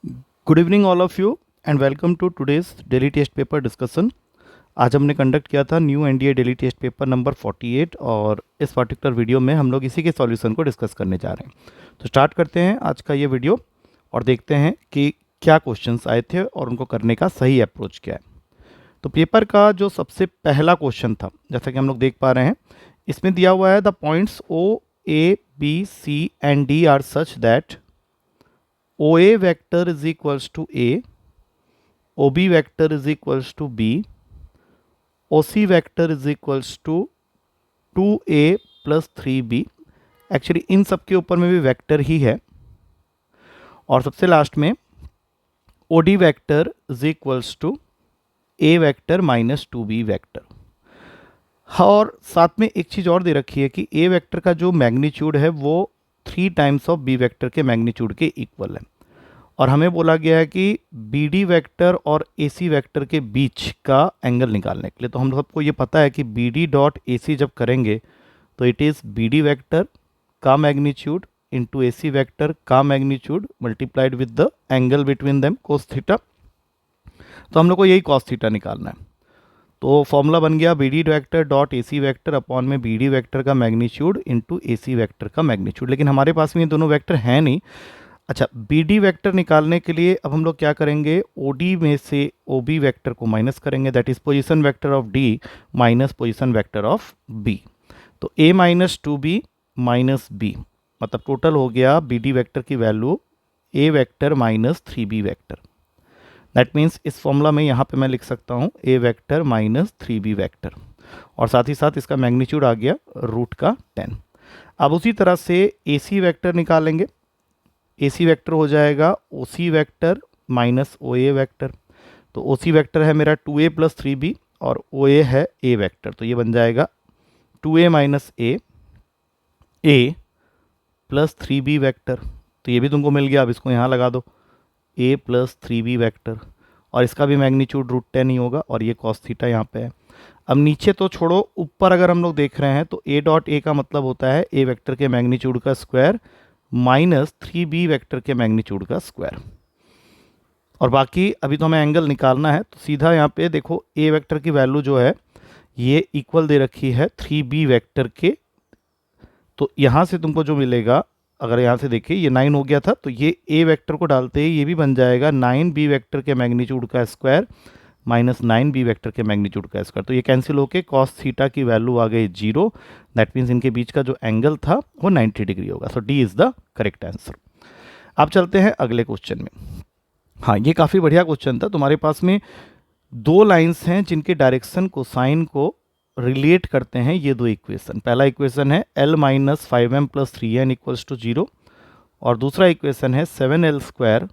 Good evening all of you and welcome to today's daily test paper discussion. आज हमने conduct किया था new NDA daily test paper number 48 और इस particular video में हम लोग इसी के सॉल्यूशन को डिस्कस करने जा रहे हैं। तो स्टार्ट करते हैं आज का ये वीडियो और देखते हैं कि क्या क्वेश्चंस आए थे और उनको करने का सही अप्रोच क्या है। तो पेपर का जो सबसे पहला क्वेश्चन था, जैसा कि हम लोग देख पा रहे हैं, इसमें दिया हुआ है the points O A B C and D are such that OA vector is equals to A, OB vector is equals to B, OC vector is equals to 2A plus 3B। Actually in सब के ऊपर में भी vector ही है। और सबसे last में OD vector is equals to A vector minus 2B vector. और साथ में एक चीज़ और दे रखी है कि A वेक्टर का जो मैग्नीट्यूड है वो 3 टाइम्स ऑफ B वेक्टर के मैग्नीट्यूड के इक्वल है। और हमें बोला गया है कि BD वेक्टर और AC वेक्टर के बीच का एंगल निकालने के लिए, तो हम सबको ये पता है कि BD डॉट AC जब करेंगे तो इट इज़ BD वेक्टर का मैग्नीट्यूड इंटू AC वेक्टर का magnitude multiplied with the angle between them cos theta. तो हम लोग को यही कॉस थीटा निकालना है। तो फॉर्मूला बन गया BD vector dot AC vector upon में BD वेक्टर का मैग्नीट्यूड इंटू AC वेक्टर का मैग्नीट्यूड। लेकिन हमारे पास में ये दोनों वेक्टर हैं नहीं। अच्छा, BD वेक्टर निकालने के लिए अब हम लोग क्या करेंगे, OD में से OB वेक्टर को माइनस करेंगे, that is position vector of D minus position vector of B। तो A minus 2B minus B, मतलब टोटल हो गया BD वेक्टर की value A vector minus 3B vector. That means इस फॉर्मूला में यहाँ पे मैं लिख सकता हूँ A vector minus 3B vector, और साथ ही साथ इसका मैग्नीट्यूड आ गया रूट का 10। अब उसी तरह से AC वेक्टर निकालेंगे। AC वेक्टर हो जाएगा OC vector minus OA vector. तो OC वेक्टर है मेरा 2A प्लस 3B और OA है A वेक्टर, तो ये बन जाएगा 2A minus A plus 3B vector. तो ये भी तुमको मिल गया। अब इसको यहाँ लगा दो, A प्लस 3B वेक्टर, और इसका भी मैग्नीट्यूड रूट 10 ही होगा, और ये कॉस थीटा यहाँ पे है। अब नीचे तो छोड़ो, ऊपर अगर हम लोग देख रहे हैं तो A डॉट A का मतलब होता है A वेक्टर के मैग्नीट्यूड का स्क्वायर माइनस 3B वेक्टर के मैग्नीट्यूड का स्क्वायर। और बाकी अभी तो हमें एंगल निकालना है, तो सीधा यहाँ पे देखो A वेक्टर की वैल्यू जो है ये इक्वल दे रखी है 3B वेक्टर के। तो यहाँ से तुमको जो मिलेगा, अगर यहाँ से देखिए ये 9 हो गया था, तो ये A वेक्टर को डालते ही ये भी बन जाएगा 9B वेक्टर के मैग्नीट्यूड का स्क्वायर माइनस 9B वेक्टर के मैग्नीट्यूड का स्क्वायर। तो ये कैंसिल होके कॉस थीटा की वैल्यू आ गई 0। दैट मीन्स इनके बीच का जो एंगल था वो 90 डिग्री होगा। So D is the correct answer. अब चलते हैं अगले क्वेश्चन में। हाँ, ये काफ़ी बढ़िया क्वेश्चन था। तुम्हारे पास में दो लाइंस हैं जिनके डायरेक्शन को साइन को रिलेट करते हैं ये दो इक्वेशन। पहला इक्वेशन है L minus 5m plus 3n equals to 0, और दूसरा इक्वेशन है 7L square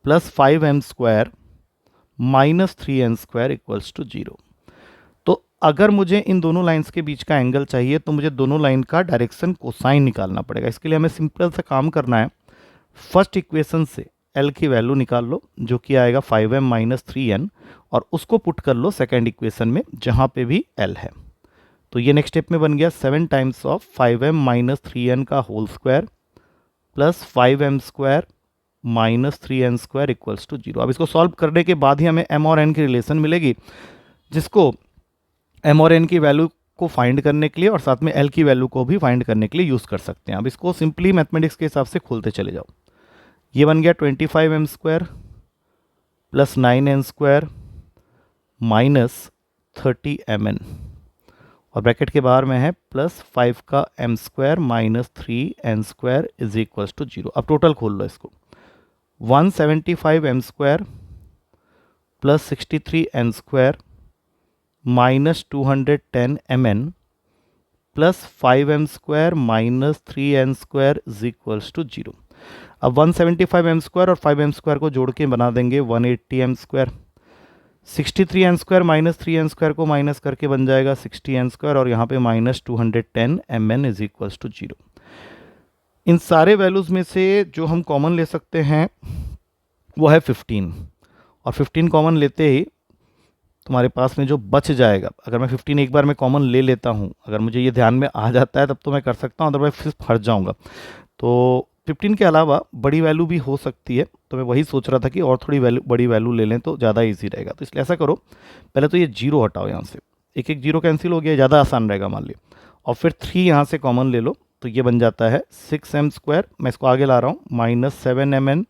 plus 5m square minus 3n square equals to 0। तो अगर मुझे इन दोनों लाइंस के बीच का एंगल चाहिए तो मुझे दोनों लाइन का डायरेक्शन कोसाइन निकालना पड़ेगा। इसके लिए हमें सिंपल सा काम करना है। फर्स्ट इक्वेशन से L की वैल्यू निकाल लो, जो कि आएगा 5m माइनस 3n, और उसको पुट कर लो सेकेंड इक्वेशन में जहाँ पे भी L है। तो ये नेक्स्ट स्टेप में बन गया 7 times of 5m minus 3n का whole square plus 5m square minus 3n square equals to 0। अब इसको सॉल्व करने के बाद ही हमें m और n की रिलेशन मिलेगी, जिसको m और n की वैल्यू को फाइंड करने के लिए और साथ में l की वैल्यू को भी फाइंड करने के लिए यूज़ कर सकते हैं। अब इसको सिंपली मैथमेटिक्स के हिसाब से खोलते चले जाओ। ये बन गया 25m square plus 9n square minus 30mn, और ब्रैकेट के बाहर में है प्लस 5 का m square minus 3n square is equals to 0। अब टोटल खोल लो इसको, 175m square plus 63n square minus 210mn plus 5m square minus 3n square is equals to 0। अब 175m स्क्वायर और 5m स्क्वायर को जोड़ के बना देंगे 180m square. 63n square minus 3n square को माइनस करके बन जाएगा 60n स्क्वायर, और यहाँ पे minus 210mn is equals to 0। इन सारे वैल्यूज़ में से जो हम कॉमन ले सकते हैं वो है 15, और 15 कॉमन लेते ही तुम्हारे पास में जो बच जाएगा, अगर मैं 15 एक बार में कॉमन ले लेता हूँ, अगर मुझे ये ध्यान में आ जाता है तब तो मैं कर सकता हूँ, अदरवाइज फिर फंस जाऊँगा। तो 15 के अलावा बड़ी वैल्यू भी हो सकती है, तो मैं वही सोच रहा था कि और थोड़ी बड़ी वैल्यू ले लें तो ज़्यादा इजी रहेगा। तो इसलिए ऐसा करो, पहले तो ये जीरो हटाओ यहाँ से, एक एक जीरो कैंसिल हो गया, ज़्यादा आसान रहेगा मान लिया, और फिर 3 यहाँ से कॉमन ले लो, तो ये बन जाता है 6m², मैं इसको आगे ला रहा हूँ, -7mn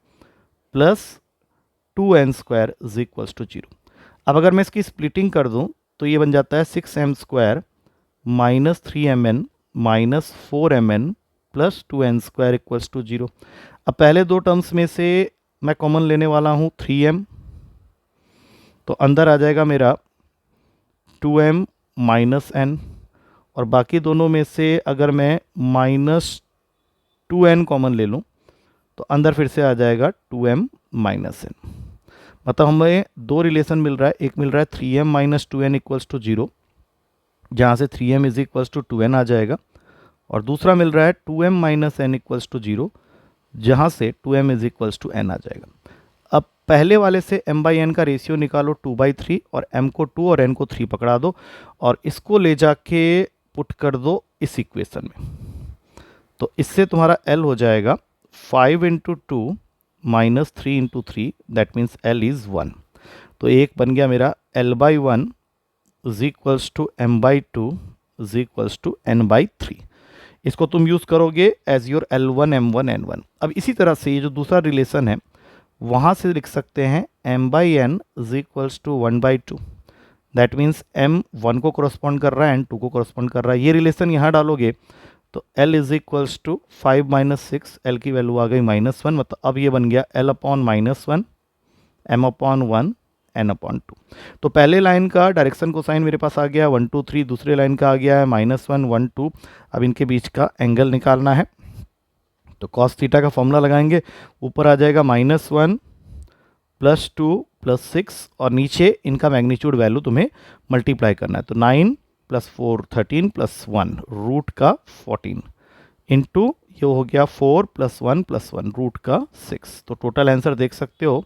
plus 2n² is equals to 0। अब अगर मैं इसकी स्प्लिटिंग कर दूँ तो ये बन जाता है 6m² -3mn -4mn plus 2n² equals to 0। अब पहले दो टर्म्स में से मैं कॉमन लेने वाला हूँ 3m, तो अंदर आ जाएगा मेरा 2m -n, और बाकी दोनों में से अगर मैं -2n कॉमन ले लूँ तो अंदर फिर से आ जाएगा 2m -n। मतलब हमें दो रिलेशन मिल रहा है, एक मिल रहा है 3m -2n इक्वल्स टू 0, जहाँ से 3m is equals to 2n आ जाएगा, और दूसरा मिल रहा है 2m -n इक्वल्स टू 0, जहाँ से 2m is equals to n आ जाएगा। अब पहले वाले से m/n का रेशियो निकालो 2/3, और m को 2 और n को 3 पकड़ा दो, और इसको ले जाके पुट कर दो इस इक्वेशन में। तो इससे तुम्हारा l हो जाएगा 5 × 2 -3 × 3, दैट मीन्स l इज़ 1। तो एक बन गया मेरा l/1 is equals to m/2 is equals to n/3। इसको तुम यूज़ करोगे as your L1 M1 N1। अब इसी तरह से ये जो दूसरा रिलेशन है वहाँ से लिख सकते हैं m/n is equals to 1/2, that means m 1 को करस्पॉन्ड कर रहा है, n 2 को करस्पॉन्ड कर रहा है। ये रिलेशन यहाँ डालोगे तो l is equals to 5 - 6, l की वैल्यू आ गई -1, मतलब अब ये बन गया l/-1 m/1 n/2। तो पहले लाइन का डायरेक्शन कोसाइन मेरे पास आ गया 1 2 3, दूसरे लाइन का आ गया है -1 1 2। अब इनके बीच का एंगल निकालना है, तो cos थीटा का फॉर्मूला लगाएंगे, ऊपर आ जाएगा -1 + 2 + 6, और नीचे इनका मैग्नीट्यूड वैल्यू तुम्हें मल्टीप्लाई करना है, तो 9 + 4 13 + 1 रूट का 14 इंटू ये हो गया 4 + 1 + 1 रूट का 6। तो टोटल आंसर देख सकते हो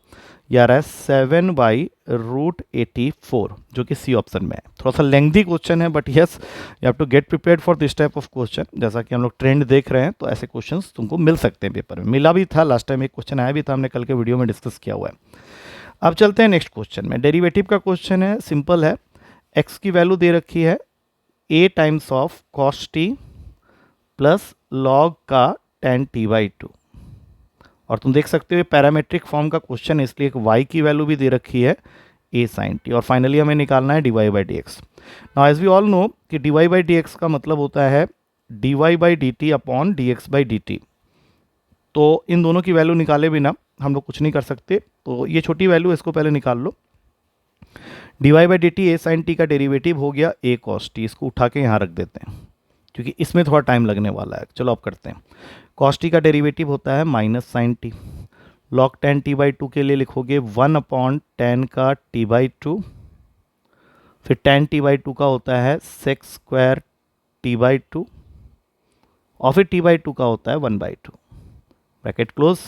ये आ रहा है 7/√84, जो कि सी ऑप्शन में है। थोड़ा सा लेंथी क्वेश्चन है, but yes you have to get prepared for this type of question. जैसा कि हम लोग ट्रेंड देख रहे हैं, तो ऐसे क्वेश्चंस तुमको मिल सकते हैं पेपर में। मिला भी था लास्ट टाइम, एक क्वेश्चन आया भी था, हमने कल के वीडियो में डिस्कस किया हुआ है। अब चलते हैं नेक्स्ट क्वेश्चन में। डेरिवेटिव का क्वेश्चन है, सिंपल है। एक्स की वैल्यू दे रखी है a times of cos t plus log का tan t/2, और तुम देख सकते हो पैरामेट्रिक फॉर्म का क्वेश्चन है, इसलिए एक y की वैल्यू भी दे रखी है a sin t, और फाइनली हमें निकालना है dy/dx। Now as we all know कि dy/dx का मतलब होता है dy/dt अपॉन dx/dt। तो इन दोनों की वैल्यू निकाले बिना हम लोग कुछ नहीं कर सकते, तो ये छोटी वैल्यू इसको पहले निकाल लो। dy/dt a sin t का डेरिवेटिव हो गया a cos t, इसको उठा के यहाँ रख देते हैं क्योंकि इसमें थोड़ा टाइम लगने वाला है। चलो अब करते हैं। cos t का डेरिवेटिव होता है -sin t, log tan t/2 के लिए लिखोगे 1/tan का t/2, फिर tan t/2 का होता है sec² t/2, और फिर t/2 का होता है 1/2, ब्रैकेट क्लोज।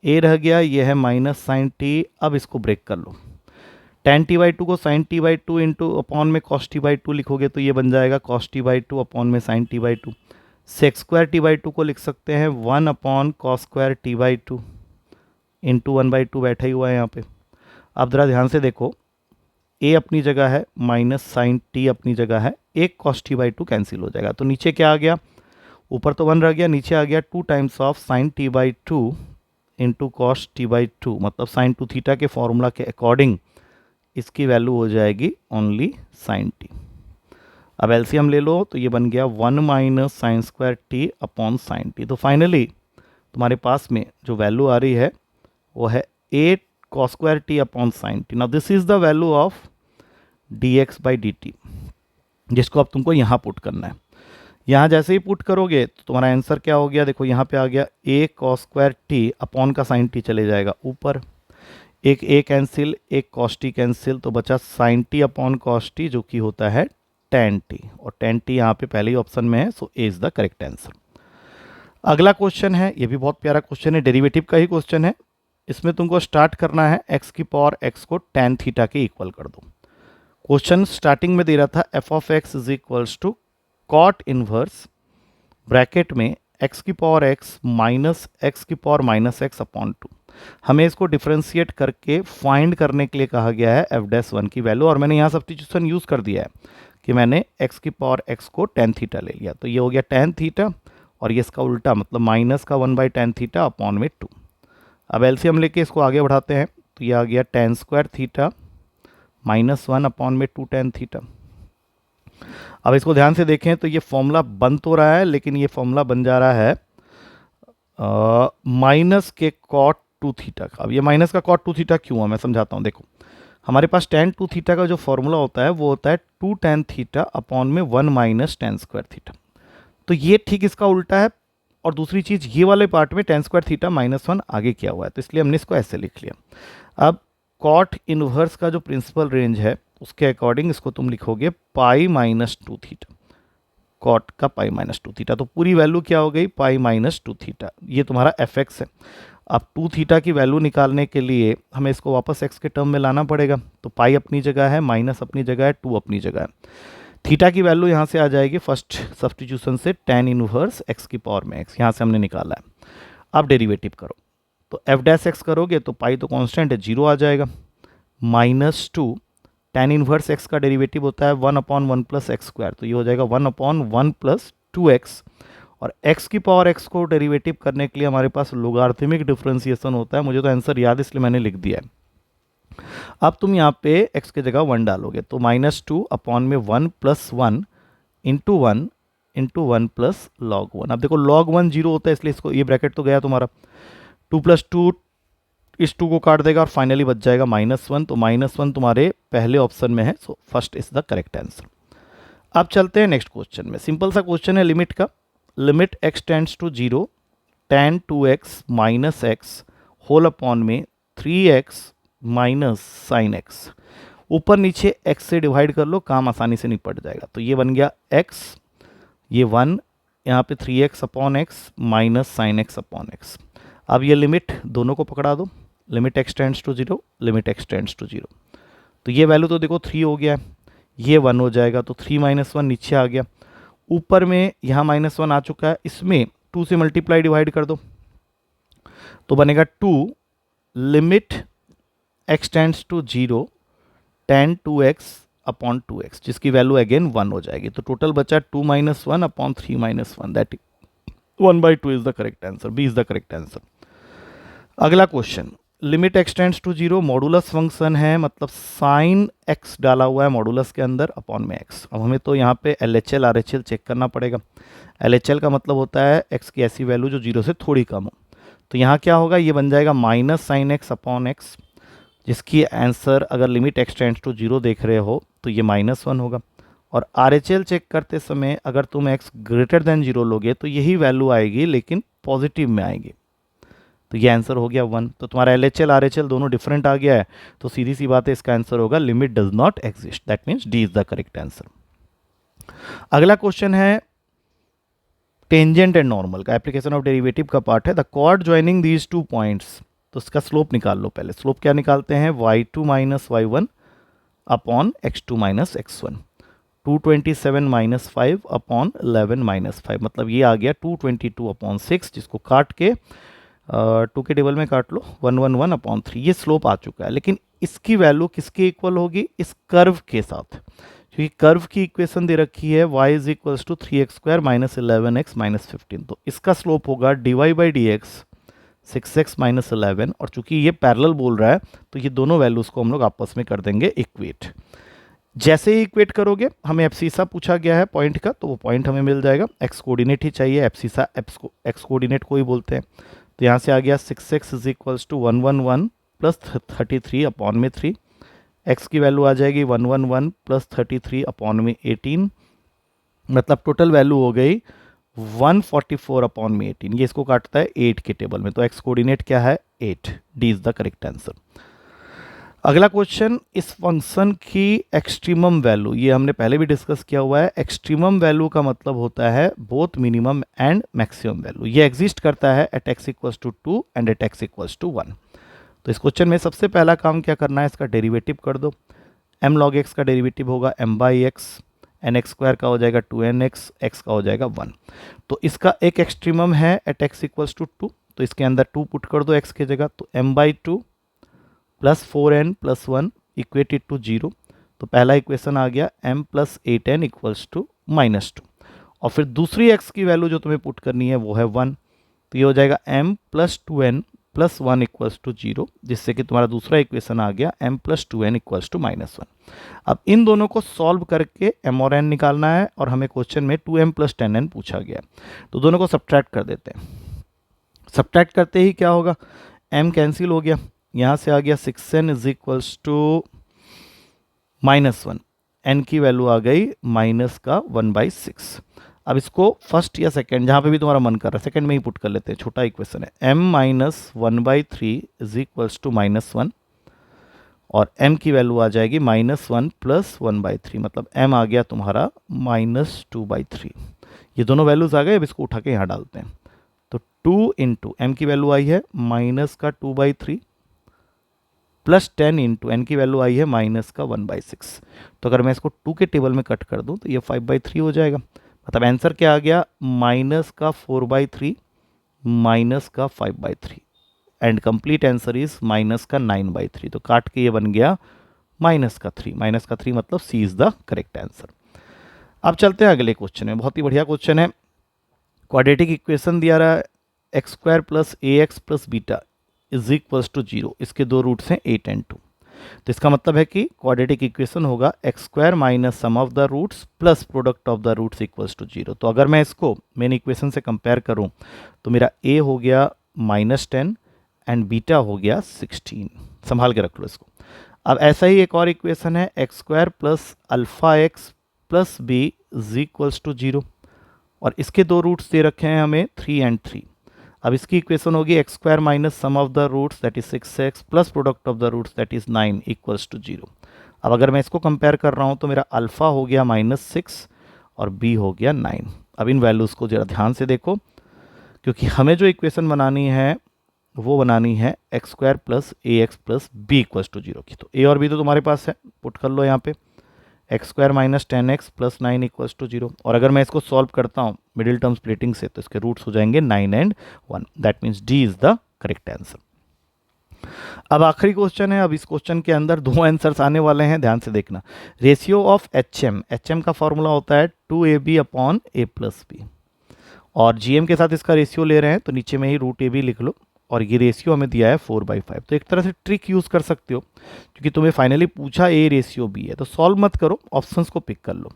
a रह गया, ये है -sin t। अब इसको ब्रेक कर लो, tan t/2 को sin t/2 इंटू अपॉन में cos t/2 लिखोगे तो ये बन जाएगा cos t/2 अपॉन में sin t/2। sec² t/2 को लिख सकते हैं 1/cos² t/2 इंटू 1/2 बैठा ही हुआ है यहाँ पे। अब ज़रा ध्यान से देखो, a अपनी जगह है, -sin t अपनी जगह है, एक cos t/2 कैंसिल हो जाएगा, तो नीचे क्या आ गया, ऊपर तो 1 रह गया, नीचे आ गया 2 times of sin t/2 into cos t/2, मतलब sin 2 थीटा के फॉर्मूला के अकॉर्डिंग इसकी वैल्यू हो जाएगी ओनली sin t। अब एलसीएम ले लो, तो ये बन गया 1 - sin² t upon sin t। तो फाइनली तुम्हारे पास में जो वैल्यू आ रही है वो है 8 cos² t upon sin t। Now this is the value of dx/dt, जिसको अब तुमको यहाँ पुट करना है। यहाँ जैसे ही पुट करोगे तो तुम्हारा आंसर क्या हो गया, देखो यहाँ पे आ गया a cos² t अपॉन का sin t चले जाएगा ऊपर, एक a कैंसिल, एक cos t कैंसिल, तो बचा sin t upon cos t, जो कि होता है tan t, और tan t यहाँ पे पहले ही ऑप्शन में है, सो a is the correct answer. अगला क्वेश्चन है, ये भी बहुत प्यारा क्वेश्चन है, डेरिवेटिव का ही क्वेश्चन है। इसमें तुमको स्टार्ट करना है x की पावर x को tan थीटा के इक्वल कर दो। क्वेश्चन स्टार्टिंग में दे रहा था f of x is equals to cot inverse bracket में एक्स की पावर एक्स माइनस एक्स की power minus x upon two. हमें इसको डिफ्रेंशिएट करके फाइंड करने के लिए कहा गया है एफ डैश वन की वैल्यू, और मैंने यहाँ सब्स्टिट्यूशन यूज़ कर दिया है कि मैंने एक्स की पावर एक्स को टेन थीटा ले लिया, तो ये हो गया टेन थीटा, और ये इसका उल्टा मतलब माइनस का one by tan theta upon में टू। अब एलसीएम लेके इसको आगे बढ़ाते हैं, तो ये आ गया ten square theta minus one upon में टू टेन थीटा। अब इसको ध्यान से देखें तो ये फॉर्मूला बन तो रहा है, लेकिन ये फॉर्मूला बन जा रहा है माइनस के कॉट टू थीटा का। अब ये माइनस का कॉट टू थीटा क्यों है, मैं समझाता हूँ। देखो, हमारे पास टेन टू थीटा का जो फॉर्मूला होता है वो होता है टू टेन थीटा अपॉन में one minus ten square theta. तो ये ठीक इसका उल्टा है, और दूसरी चीज़ ये वाले पार्ट में ten square theta minus one आगे किया हुआ है, तो इसलिए हमने इसको ऐसे लिख लिया। अब कॉट इनवर्स का जो प्रिंसिपल रेंज है उसके अकॉर्डिंग इसको तुम लिखोगे pi minus two theta, cot का पाई माइनस टू थीटा, तो पूरी वैल्यू क्या हो गई, पाई माइनस टू थीटा। ये तुम्हारा एफ एक्स है। अब टू थीटा की वैल्यू निकालने के लिए हमें इसको वापस एक्स के टर्म में लाना पड़ेगा, तो पाई अपनी जगह है, माइनस अपनी जगह है, टू अपनी जगह है। थीटा की वैल्यू यहाँ से आ जाएगी फर्स्ट सब्स्टिट्यूशन से टेन इनवर्स एक्स की पावर में एक्स, यहाँ से हमने निकाला है। अब डेरिवेटिव करो, तो एफ डैश एक्स करोगे तो पाई तो कांस्टेंट है, जीरो आ जाएगा, minus two tan inverse x का डेरिवेटिव होता है one upon one plus x square, तो ये हो जाएगा one upon one plus two x, और x की पावर x को डेरिवेटिव करने के लिए हमारे पास लोगारिथमिक डिफरेंशिएशन होता है। मुझे तो आंसर याद इसलिए मैंने लिख दिया है। अब तुम यहाँ पे x की जगह वन डालोगे, तो माइनस टू अपॉन में one plus one into one plus log one. अब देखो लॉग वन जीरो होता है, इसलिए इसको ये ब्रैकेट तो गया तुम्हारा, टू प्लस टू इस टू को काट देगा और फाइनली बच जाएगा माइनस वन, तो माइनस वन तुम्हारे पहले ऑप्शन में है, so first is the correct answer. अब चलते हैं नेक्स्ट क्वेश्चन में। सिंपल सा क्वेश्चन है लिमिट का। Limit x tends to zero tan 2x minus x whole upon में 3x माइनस साइन एक्स। ऊपर नीचे x से डिवाइड कर लो, काम आसानी से निपट जाएगा। तो ये बन गया x, ये 1, यहाँ पे 3x upon x minus sine x upon x. अब ये लिमिट दोनों को पकड़ा दो, limit x tends to zero, limit x tends to zero. तो ये वैल्यू तो देखो 3 हो गया है, ये 1 हो जाएगा, तो 3 माइनस वन नीचे आ गया, ऊपर में यहाँ माइनस वन आ चुका है, इसमें 2 से मल्टीप्लाई डिवाइड कर दो, तो बनेगा 2 limit x tends to zero tan 2x upon 2x, जिसकी वैल्यू अगेन 1 हो जाएगी। तो टोटल बचा 2 minus one upon 3 minus one, that 1/2 is the correct answer, B is the correct answer. अगला question, limit x tends to zero, modulus function है, मतलब sign x डाला हुआ है मॉडुलस के अंदर अपॉन में x। अब हमें तो यहाँ पे LHL RHL चेक करना पड़ेगा। LHL का मतलब होता है x की ऐसी वैल्यू जो जीरो से थोड़ी कम हो। तो यहाँ क्या होगा, ये बन जाएगा minus sine x upon x, जिसकी आंसर अगर limit x tends to zero देख रहे हो तो ये माइनस वन होगा। और RHL चेक करते समय अगर तुम x ग्रेटर देन जीरो लोगे तो यही वैल्यू आएगी, लेकिन पॉजिटिव में आएगी, तो ये आंसर हो गया 1। तो तुम्हारा LHL RHL दोनों डिफरेंट आ गया है, तो सीधी सी बात है इसका आंसर होगा limit does not exist, that means D is the correct answer. अगला क्वेश्चन है टेंजेंट एंड नॉर्मल का, एप्लीकेशन ऑफ डेरिवेटिव का पार्ट है। The chord joining these two points, तो इसका स्लोप निकाल लो पहले। स्लोप क्या निकालते हैं, y2 minus y1 upon x2 minus x1, 227 minus 5 upon 11 minus 5, मतलब ये आ गया 222 अपॉन 6, जिसको काट के 2 के टेबल में काट लो, 111 अपॉन 3। ये स्लोप आ चुका है, लेकिन इसकी वैल्यू किसके इक्वल होगी, इस कर्व के साथ, क्योंकि कर्व की इक्वेशन दे रखी है y is equals to 3x square minus 11x minus 15, तो इसका स्लोप होगा dy by d x 6x minus 11, और चूंकि ये पैरेलल बोल रहा है तो ये दोनों वैल्यूज़ को हम लोग आपस में कर देंगे इक्वेट। जैसे ही इक्वेट करोगे, हमें एप्सीसा पूछा गया है पॉइंट का, तो वो पॉइंट हमें मिल जाएगा। एक्स कोऑर्डिनेट ही चाहिए, एप्सीसा एक्स कोऑर्डिनेट को ही बोलते हैं। तो यहाँ से आ गया 6x is equals to 111 plus 33 upon में 3, x की वैल्यू आ जाएगी 111 प्लस 33 अपॉन में 18, मतलब टोटल वैल्यू हो गई 144 अपॉन में 18। ये इसको काटता है 8 के टेबल में, तो x कोऑर्डिनेट क्या है 8, D is the correct answer. अगला क्वेश्चन, इस फंक्शन की एक्सट्रीमम वैल्यू, ये हमने पहले भी डिस्कस किया हुआ है। एक्सट्रीमम वैल्यू का मतलब होता है both minimum and maximum value. ये एग्जिस्ट करता है at x equals to 2 and at x equals to 1। तो इस क्वेश्चन में सबसे पहला काम क्या करना है, इसका डेरिवेटिव कर दो। m log x का डेरिवेटिव होगा m by x, n x square का हो जाएगा 2nx, एक्स का हो जाएगा 1। तो इसका एक एक्सट्रीमम है एट x इक्वल्स टू 2, तो इसके अंदर 2 पुट कर दो x की जगह, तो m/2 plus 4n plus 1 equated to 0। तो पहला इक्वेशन आ गया m plus 8n equals to -2, और फिर दूसरी x की वैल्यू जो तुम्हें पुट करनी है वो है 1, तो ये हो जाएगा m plus 2n plus 1 equals to 0, जिससे कि तुम्हारा दूसरा इक्वेशन आ गया m plus 2n equals to -1। अब इन दोनों को सॉल्व करके m और n निकालना है, और हमें क्वेश्चन में 2m प्लस 10n पूछा गया, तो दोनों को सब्ट्रैक्ट कर देते हैं। सब्ट्रैक्ट करते ही क्या होगा, m कैंसिल हो गया, यहाँ से आ गया 6n is equals to -1, n की वैल्यू आ गई -1/6। अब इसको फर्स्ट या सेकंड, जहाँ पे भी तुम्हारा मन कर रहा है, सेकंड में ही पुट कर लेते हैं, छोटा इक्वेशन है, m-1/3 इज इक्वल्स टू -1, और m की वैल्यू आ जाएगी -1 प्लस 1/3, मतलब m आ गया तुम्हारा -2/3। ये दोनों वैल्यूज आ गए, अब इसको उठा के यहाँ डालते हैं, तो 2 इंटू m की वैल्यू आई है -2/3 प्लस 10 इंटू n की वैल्यू आई है -1/6। तो अगर मैं इसको 2 के टेबल में कट कर दूं तो ये 5/3 हो जाएगा। मतलब आंसर क्या आ गया, -4/3 -5/3, एंड कंप्लीट आंसर इज -9/3। तो काट के ये बन गया -3 मतलब सी इज द करेक्ट आंसर। अब चलते हैं अगले क्वेश्चन में, बहुत ही बढ़िया क्वेश्चन है। क्वाड्रेटिक इक्वेशन दिया रहा है x² plus ax plus beta is equals to 0, इसके दो रूट्स हैं 8 and 2। तो इसका मतलब है कि क्वाड्रेटिक इक्वेशन होगा x² minus sum of the roots plus product of the roots equals to 0। तो अगर मैं इसको मेन इक्वेशन से कंपेयर करूं तो मेरा a हो गया -10 एंड बीटा हो गया 16। संभाल के रख लो इसको। अब ऐसा ही एक और इक्वेशन है x² plus alpha x plus b is equals to 0, और इसके दो रूट्स दे रखे हैं हमें 3 and 3। अब इसकी इक्वेशन होगी x² minus sum of the roots that is 6x plus product of the roots that is 9 equals to 0। अब अगर मैं इसको कंपेयर कर रहा हूँ तो मेरा अल्फ़ा हो गया -6 और b हो गया 9। अब इन वैल्यूज़ को ज़रा ध्यान से देखो, क्योंकि हमें जो इक्वेशन बनानी है वो बनानी है x² plus ax plus b equals to 0 की। तो a और b तो तुम्हारे पास है, पुट कर लो यहाँ पे, x² minus 10x plus 9 equals to 0। और अगर मैं इसको सॉल्व करता हूँ मिडिल टर्म स्प्लिटिंग से तो इसके रूट्स हो जाएंगे 9 and 1, that means D is the correct answer. अब आखिरी क्वेश्चन है। अब इस क्वेश्चन के अंदर दो आंसर्स आने वाले हैं, ध्यान से देखना। रेशियो ऑफ एच एम का फॉर्मूला होता है 2ab upon a plus b, और जीएम के साथ इसका रेशियो ले रहे हैं तो नीचे में ही √ab लिख लो, और ये रेशियो हमें दिया है 4/5। तो एक तरह से ट्रिक यूज़ कर सकते हो, क्योंकि तुम्हें फाइनली पूछा a रेशियो b है, तो सॉल्व मत करो, ऑप्शंस को पिक कर लो।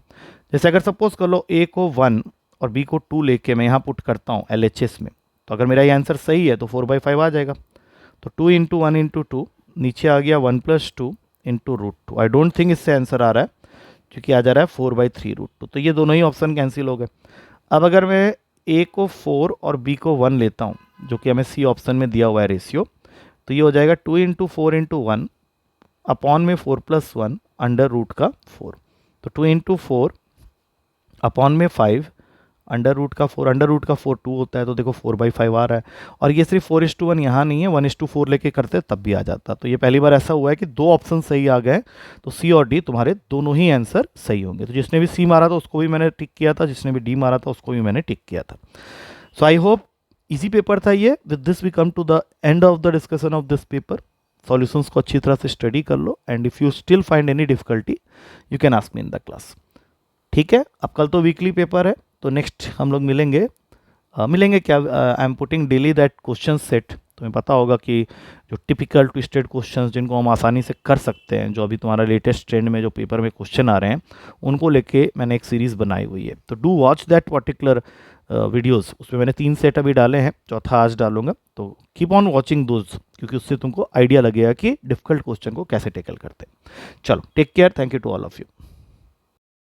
जैसे अगर सपोज कर लो a को 1 और b को 2 लेके मैं यहाँ पुट करता हूँ LHS में, तो अगर मेरा ये आंसर सही है तो 4/5 आ जाएगा। तो 2 इंटू 1 इंटू 2, नीचे आ गया 1 + 2 इंटू √2। आई डोंट थिंक इससे आंसर आ रहा है, क्योंकि आ जा रहा है 4/3 √2, तो ये दोनों ही ऑप्शन कैंसिल हो गए। अब अगर मैं a को 4 और b को 1 लेता हूँ, जो कि हमें सी ऑप्शन में दिया हुआ है रेशियो, तो ये हो जाएगा 2 इंटू 4 इंटू 1 अपॉन में 4 + 1 अंडर रूट का 4। तो 2 इंटू 4 अपॉन में 5 अंडर रूट का 4 2 होता है, तो देखो 4/5 आ रहा है। और ये सिर्फ 4:1 यहाँ नहीं है, 1:4 लेके करते तब भी आ जाता। तो ये पहली बार ऐसा हुआ है कि दो ऑप्शन सही आ गए, तो सी और डी तुम्हारे दोनों ही आंसर सही होंगे। तो जिसने भी सी मारा था उसको भी मैंने टिक किया था, जिसने भी डी मारा था उसको भी मैंने टिक किया था। So I hope easy paper था ये। With this we come to the end of the discussion of this paper. Solutions को अच्छी तरह से स्टडी कर लो, and if you still find any difficulty you can ask me in the class. ठीक है, अब कल तो वीकली पेपर है, तो नेक्स्ट हम लोग मिलेंगे क्या, I am putting daily that question set. तुम्हें पता होगा कि जो टिपिकल ट्विस्टेड क्वेश्चंस जिनको हम आसानी से कर सकते हैं, जो अभी तुम्हारा लेटेस्ट ट्रेंड में जो पेपर में क्वेश्चन आ रहे हैं, उनको लेके मैंने एक सीरीज़ बनाई हुई है। तो do watch that particular videos. उसमें मैंने 3 सेट अभी डाले हैं, चौथा आज डालूंगा। तो कीप ऑन वॉचिंग दोज, क्योंकि उससे तुमको आइडिया लगेगा कि डिफिकल्ट क्वेश्चन को कैसे टेकल करते हैं। चलो, take care, thank you to all of you.